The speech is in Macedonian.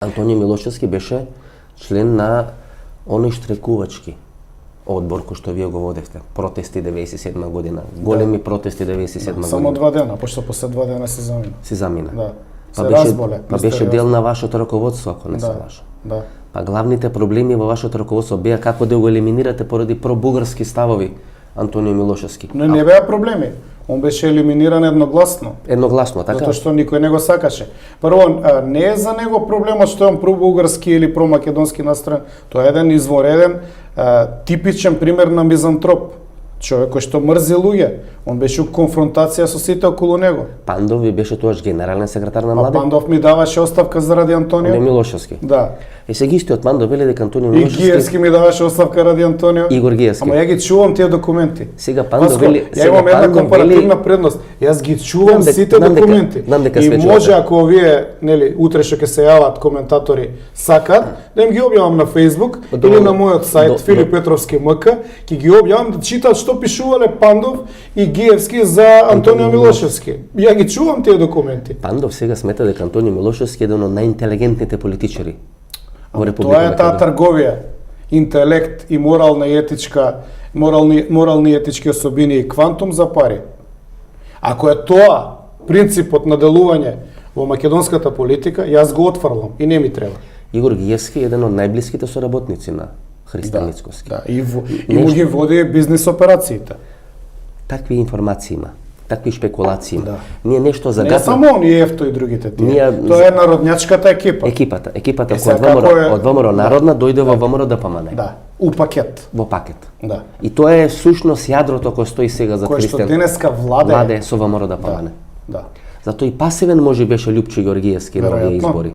Антонио Милошевски беше член на оној штрекувачки одбор кој што вие го водевте. Протести 97 година. Големи протести 97 година. Само 2 дена, пошто после 2 дена се замина. Си замина. Да. Па Се беше, разболе. па беше дел на вашето раководство, ако не се лажам. Да. Па главните проблеми во вашето раководство беа како да го елиминирате поради пробугарски ставови Антонио Милошевски. Но не беа проблеми. Он беше елиминиран едногласно. Едногласно, така? Затоа што никој не го сакаше. Прво, не е за него проблемот што е он пробугарски или промакедонски настроен. Тоа е еден извореден, типичен пример на мизантроп. Човек кој што мрзи луѓе. Он беше у конфронтација со сите околу него. Пандов ви беше тоаш генерален секретар на А Младе? Пандов ми даваше оставка заради Антонио. Не Милошевски. Да. Е сега истиот Пандов вели дека Антонио И Милошевски Гиевски ми даваше оставка ради Антонио. Игор Гиевски. Ама ја ги чувам тие документи. Сега Пандов Паско, вели, ја имам една компаративна предност. Јас ги чувам сите документи. И може ако овие, нели, утре што ќе се јават коментатори сакат, да им ги објавам на Facebook или на мојот сајт Филип Петровски МК, ќе ги објавам да читаат што пишувале Пандов и Гиевски за Антонио Милошевски. Ја ги чувам тие документи. Пандов сега смета дека Антонио Милошевски е еден од најинтелигентните политичари во Република Тоа е таа трговија. Интелект и морална и етичка, морални и етички особини и квантум за пари. Ако е тоа принципот на делување во македонската политика, јас го отфрлам и не ми треба. Игор Гиевски е еден од најблиските соработници на Христо Мицкоски. Да, и му ги води бизнис операциите. Такви информации има, такви шпекулации има. Да. Ние нешто Не загатна. само он и Ефто и другите тие. Ние- Тоа е народњачката екипа. Екипата сега која како е- од ВМРО народна дојде во ВМРО ДПМН. Да, у пакет. Во пакет. Да. И тоа е сушност јадрото кој стои сега за Кој што Христијан. денеска владе. Владе со ВМРО ДПМН. Да. Затоа и пасивен може беше Љупчо Георгиевски на овие Веројатно. избори.